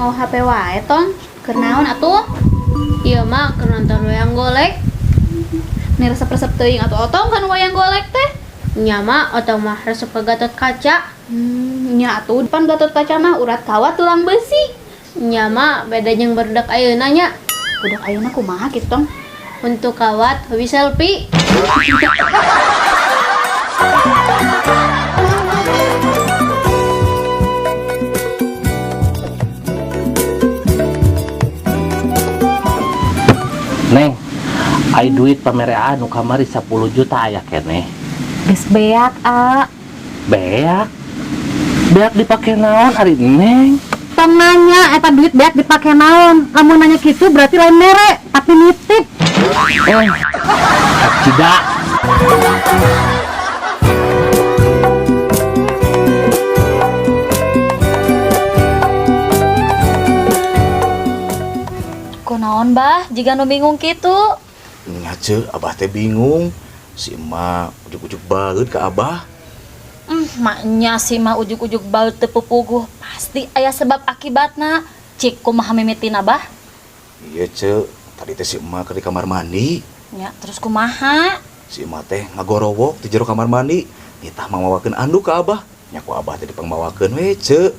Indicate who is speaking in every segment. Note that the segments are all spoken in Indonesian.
Speaker 1: mau HP wae tong. Keur naon atuh?
Speaker 2: Iya mak, keur nonton wayang golek.
Speaker 1: Nih resep-resep teuing atuh otong kan wayang golek teh.
Speaker 2: Nya mak, otong mah resep ke Gatot Kaca.
Speaker 1: Nya atuh depan Gatot Kaca mah urat kawat tulang besi.
Speaker 2: Nya mak, beda jeung barudak ayeuna nya.
Speaker 1: Budak ayeuna kumaha kitu tong?
Speaker 2: Untuk kawat hobi selfie.
Speaker 3: Neng, ai duit pamerean nu kamari 10 juta aya keneh.
Speaker 4: Geus beak, A.
Speaker 3: Beak. Beak dipake naon ari Neng?
Speaker 4: Tong nanya, eta duit beak dipake naon? Lamun nanya kitu berarti lain mere, tapi nitip.
Speaker 3: Tidak.
Speaker 5: Kunaon bah, jika nu bingung kitu?
Speaker 6: Nya ce, abah teh bingung. Si emak ujuk-ujuk banget ke abah.
Speaker 5: Maknya si mah ujuk-ujuk baut teu pupuguh. Pasti aya sebab akibatna. Cik kumaha mimitin abah?
Speaker 6: Iya ce, tadi teh si emak ke di kamar mandi.
Speaker 5: Ya, terus kumaha?
Speaker 6: Si emak teh ngagorowok di jero kamar mandi. Nitah mawakeun anduk ke abah. Nya ku abah teh dipangmawakeun we ce.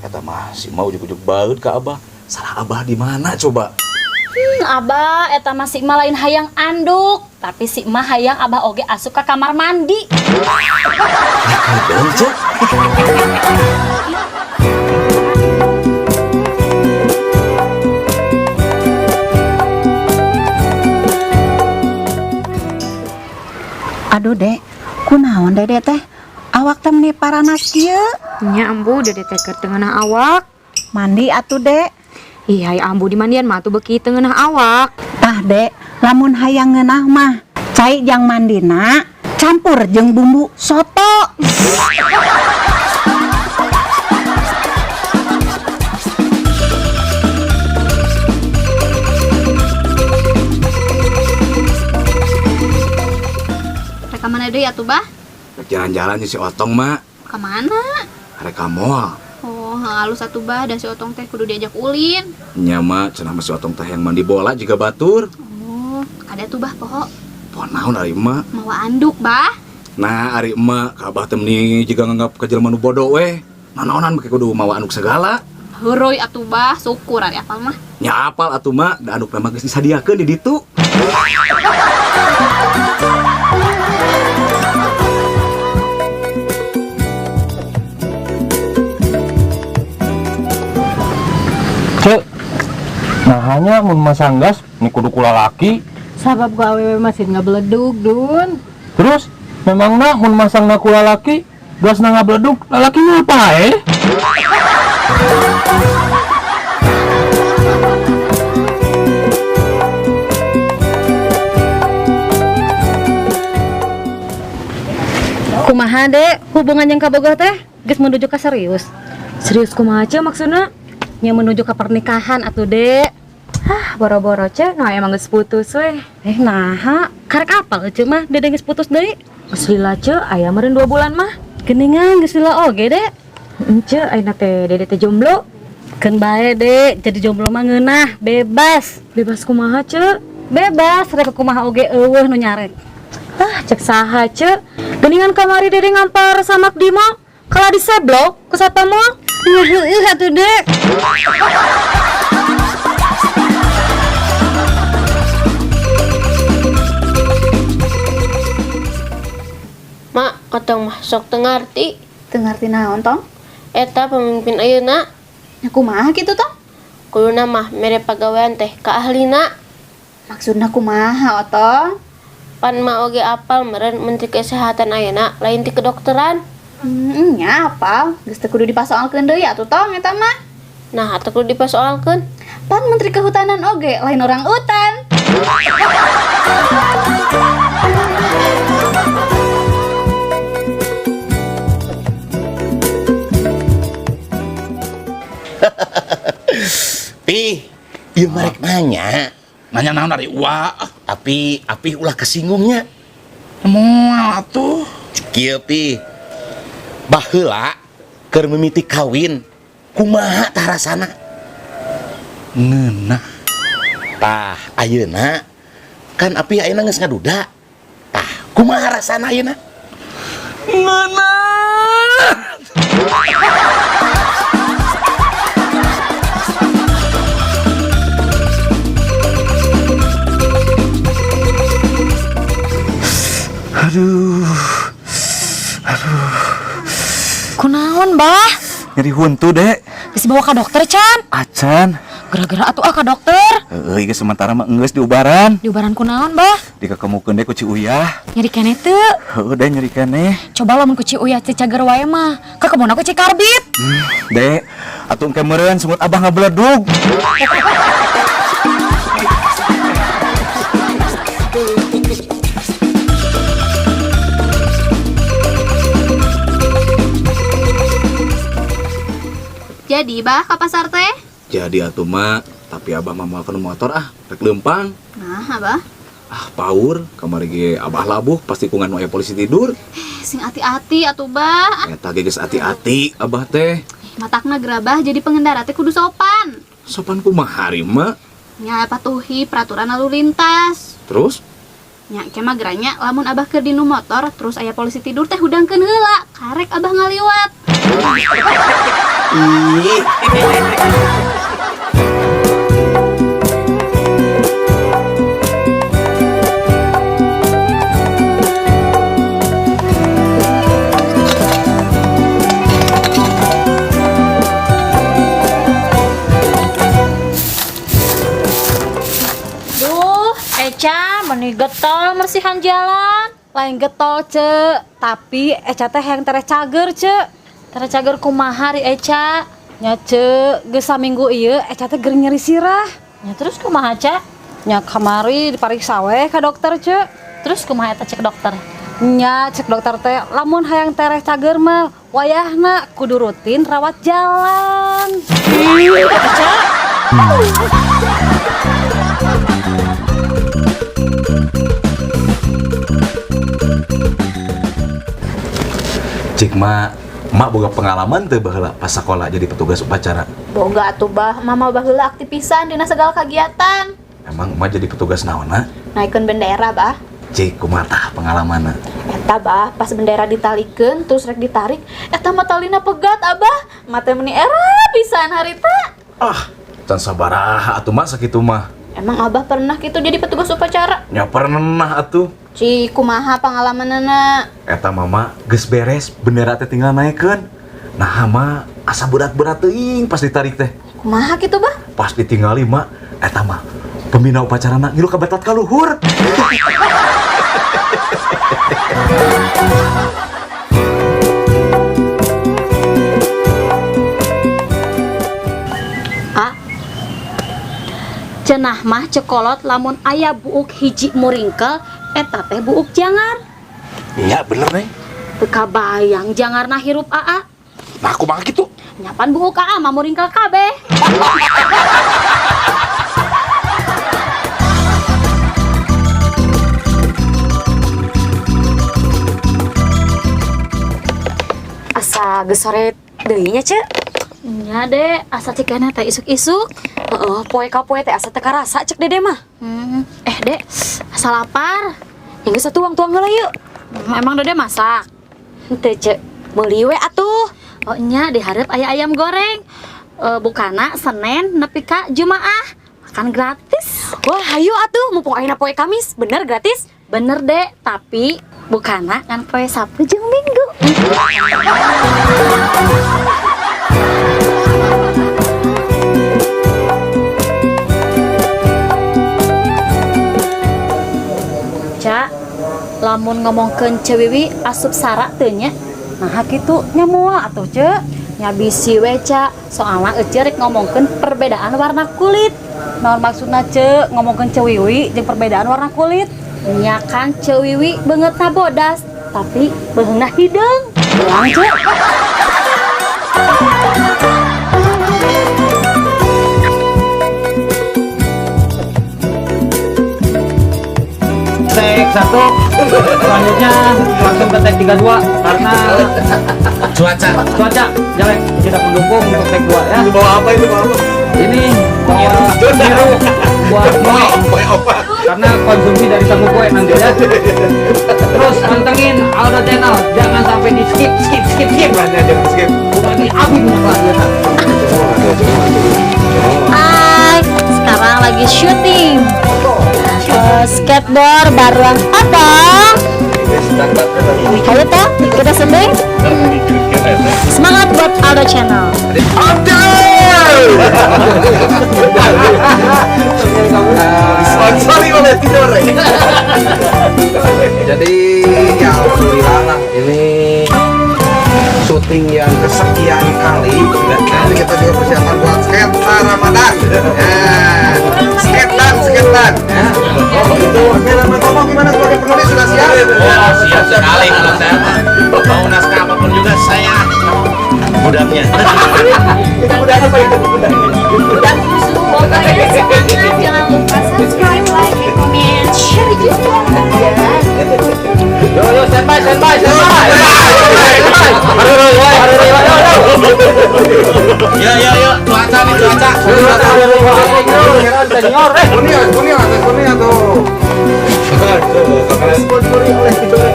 Speaker 6: Eta mah si emak ujuk-ujuk banget ke abah. Salah abah di mana coba?
Speaker 5: Abah, eta mah si emak lain hayang anduk. Tapi si emak hayang abah oge asup ka kamar mandi.
Speaker 6: Kadang ce.
Speaker 4: Aduh, Dek. Kunaon Dede teh? Awak teh meni paranas kieu.
Speaker 7: Nya ambu Dede teh keur teungeunah awak.
Speaker 4: Mandi atuh, Dek.
Speaker 7: Ih, ambu di mandian mah tuh beki teungeunah awak.
Speaker 4: Tah, Dek, lamun hayang ngeunah mah cai jang mandina campur jeung bumbu soto.
Speaker 1: Reka mana deui atuh bah?
Speaker 6: Jalan-jalan si Otong mak.
Speaker 1: Ka mana?
Speaker 6: Reka moal.
Speaker 1: Oh, halus atuh bah, da si Otong teh kudu diajak ulin.
Speaker 6: Nya mak cenah si Otong teh yang mandi bola juga batur.
Speaker 1: Oh, ada tuh bah poho.
Speaker 6: Poh naon ari emak?
Speaker 1: Mawa anduk bah.
Speaker 6: Nah, ari emak ka abah teh meni jiga nganggap ka jelema nu bodoh we. Nanaonan make kudu mawa anduk segala.
Speaker 1: Heuroy atuh bah, syukur ari apal mah.
Speaker 6: Nya apal atuh mak, da anduk mah geus disadiakeun di ditu.
Speaker 3: Cek. Nah hanya mun masang gas ni kudu kula laki.
Speaker 4: Sabab ku awewe masih ngabeledug, Dun.
Speaker 3: Terus memangna mun masangna kula laki, gasna ngabledug, lalakinya apa
Speaker 4: Kumaha, Dek? Hubungan yang kabogoh teh geus menuju ka serius.
Speaker 7: Serius kumaha ce maksudna?
Speaker 4: Nya menuju ke pernikahan atuh, Dek.
Speaker 7: Hah, boro-boro ce, nah emang geus putus we.
Speaker 4: Naha, karek apal ceu mah Dede geus putus deui.
Speaker 7: Geus lila ce, aya meureun 2 bulan mah.
Speaker 4: Geuningan geus lila oge, Dek.
Speaker 7: Ce, ayeuna teh Dede teh jomblo.
Speaker 4: Keun bae, Dek, jadi jomblo mah ngeunah, bebas.
Speaker 7: Bebas kumaha ce?
Speaker 4: Bebas, rek kumaha oge eueuh nu nyarek.
Speaker 7: Ah, cek saha ce? Geuningan kamari Dede ngampar samak di mall. Kala diseblok ku satamol.
Speaker 4: Heueuh atuh, Dek.
Speaker 2: Mak, otong mah sok teu ngarti.
Speaker 1: Teu ngarti naon tong?
Speaker 2: Eta pemimpin ayeuna.
Speaker 1: Nya kumaha kitu tong?
Speaker 2: Kuluna mah mere pagawean teh ka ahlina.
Speaker 1: Maksudna kumaha otong?
Speaker 2: Pan mah oge apal meureun Menteri Kesehatan ayeuna lain ti kedokteran.
Speaker 1: Nya apal, geus teu kudu dipasoalkeun deui atuh tong eta mah.
Speaker 2: Nah, atuh kudu dipasoalkeun.
Speaker 1: Pan Menteri Kehutanan oge lain orang utan.
Speaker 3: Pi, ieu marek nanya.
Speaker 8: Nanya naon dari Wa?
Speaker 3: Api ulah kesinggungnya.
Speaker 8: Moal atuh.
Speaker 3: Kieu Pi. Baheula keur mimiti kawin. Kumaha tah rasana?
Speaker 8: Ngeunah. Tah, ayeuna kan api ayeuna geus ngaduda. Tah, kumaha rasana ayeuna? Ngeunah.
Speaker 6: Aduh.
Speaker 7: Kunaon, Bah?
Speaker 6: Nyeri huntu, Dek.
Speaker 7: Geus dibawa ka dokter, Can?
Speaker 6: Acan.
Speaker 7: Gara-gara atuh ka dokter.
Speaker 6: Geus sementara mah geus diubaran.
Speaker 7: Diobaran kunaon, Bah?
Speaker 6: Dikakemukeun deh ku Ci Uyah.
Speaker 7: Nyeri keneh teu.
Speaker 6: Heueuh, Dek nyeri keneh.
Speaker 7: Coba lamun ku Ci Uyah teh cager wae mah. Ka kebona ku Ci Karbit.
Speaker 6: Dek, atuh engke meureun sungut Abah ngabeledug.
Speaker 1: Jadi, Bah, ka pasar teh?
Speaker 6: Jadi atuh mak, tapi Abah mah moalkeun motor rek leumpang.
Speaker 1: Nah, Abah.
Speaker 6: Paur, kamari ge Abah labuh pasti kungan aya polisi tidur.
Speaker 1: Sing hati-hati atuh, Bah.
Speaker 6: Eta ge geus ati-ati Abah teh.
Speaker 1: Matakna gerabah jadi pengendara teh kudu sopan.
Speaker 6: Sopan kumaha hari mak?
Speaker 1: Nya patuhi peraturan lalu lintas.
Speaker 6: Terus
Speaker 1: Nya kemah geranya lamun Abah keur dinu motor terus aya polisi tidur teh hudangkeun heula. Karek Abah ngaliwat.
Speaker 5: Eca meni getol mersihan jalan. Lain getol tapi Eca teh yang tere cager tere cager kumaha ri Eca. Nya geus saminggu ieu Eca teh gering nyeri sirah. Nya terus kumaha Ca? Nya kamari dipariksa we ka dokter Terus kumaha eta cek dokter? Nya cek dokter teh lamun hayang tere cager mah wayahna kudu rutin rawat jalan. Eca.
Speaker 6: cik mak boga pengalaman teh baheula pas sekolah jadi petugas upacara.
Speaker 1: Boga atuh, Bah. Mama baheula aktif pisan dina segala kegiatan.
Speaker 6: Emang emak jadi petugas naonna?
Speaker 1: Naikeun bendera, Bah.
Speaker 6: Cik kumaha tah pengalamanna?
Speaker 1: Eta, Bah, pas bendera ditalikeun terus rek ditarik, eta mah talina pegat, Abah. Mate meni era pisan harita.
Speaker 6: Ah, can sabaraha atuh mak sakitu mah.
Speaker 1: Emang Abah pernah gitu jadi petugas upacara?
Speaker 6: Nya pernah atuh.
Speaker 1: Cik, kumaha pengalamanana?
Speaker 6: Eta mama geus beres bendera teh tinggal naikeun. Nah mah asa berat-berat teuing pas ditarik teh.
Speaker 1: Kumaha gitu, Bah?
Speaker 6: Pas ditinggali mak, eta mah pembina upacarana ngilu ka batat ka luhur.
Speaker 5: Cenah mah cekolot lamun aya buuk hiji muringkel eta teh buuk jangar.
Speaker 8: Iya bener nih.
Speaker 5: Teu kabayang jangarna hirup aa.
Speaker 8: Nah kumaha gitu?
Speaker 5: Nyapan buuk aa mah muringkel kabeh.
Speaker 7: Asa geus sore deui nya, Cek.
Speaker 5: Nya deh, asa cikana teh isuk-isuk.
Speaker 7: Heeh, poe ka poe teh asa teu karasa cek Dede mah.
Speaker 5: Dek, asa lapar.
Speaker 7: Yang geus tuang-tuang heula yeuh.
Speaker 5: Emang Dede masak?
Speaker 7: Henteu, Cek. Meuli we atuh.
Speaker 5: Oh nya diharap aya ayam goreng. Bukana Senin nepi ka Jumaah. Makan gratis.
Speaker 7: Wah, hayu atuh mumpung ayeuna poe Kamis. Bener gratis?
Speaker 5: Bener dek, tapi bukana kan poe Sabtu jeung Minggu. Ca, lamun ngomongkeun Cewiwi asup sara teu nya?
Speaker 4: Nah kitu nya moal atuh, Cek.
Speaker 5: Nya bisi we Ca, soalna euceuk rek ngomongkeun perbedaan warna kulit.
Speaker 4: Naon maksudna, Cek, ngomongkeun Cewiwi jeung perbedaan warna kulit?
Speaker 5: Nya kan Cewiwi beungeutna bodas, tapi beungeutna hideung. Ulang, Cek.
Speaker 3: Tek 1. Selanjutnya langsung ke tek 32 karena
Speaker 8: Cuaca.
Speaker 3: cuaca jelek tidak mendukung untuk tek 2 ya.
Speaker 6: Bawa apa itu bawa apa?
Speaker 3: Ini biru buat Boy
Speaker 8: Boy apa?
Speaker 3: karena konsumsi dari sang Boy nanti ya. Terus pantengin Aldo Channel, jangan sampai di skip.
Speaker 6: Jangan skip.
Speaker 3: Udah di abis mutlak ya.
Speaker 5: Hai, sekarang lagi syuting skateboard bareng Otong. Ayo toh, kita sedih. Semangat buat Aldo Channel.
Speaker 8: Sponsori oleh Tidore.
Speaker 6: Jadi ya alhamdulillah lah ini syuting yang kesekian kali dan nanti kita juga persiapan buat skate Ramadan. Skate dan oh itu Mas Tomo gimana sebagai penulis sudah siap?
Speaker 8: Oh, siap sekali kalau saya mah. Mau naskah apapun juga saya mudahnya.
Speaker 6: Udah apa itu?
Speaker 1: Pokoknya semangat, jangan lupa subscribe, like, and comment, share juga.
Speaker 3: Yo standby.
Speaker 8: Yo, cuaca nih cuaca.
Speaker 3: Senior
Speaker 6: Kuning tuh. Sponsori oleh Tidore.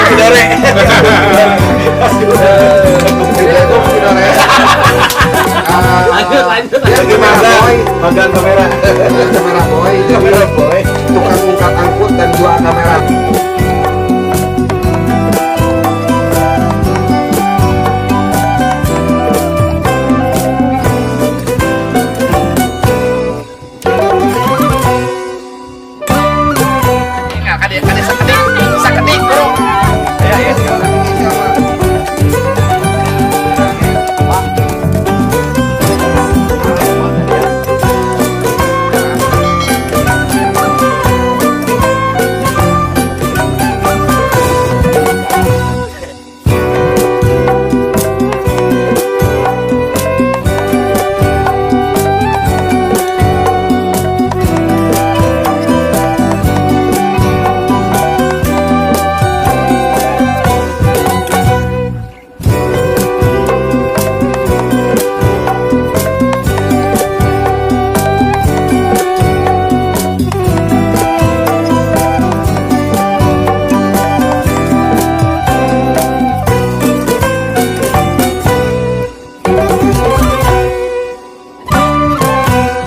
Speaker 8: Tidore.
Speaker 3: Lanjut.
Speaker 6: Gimana boy? Kamera boy. Tukang ungkap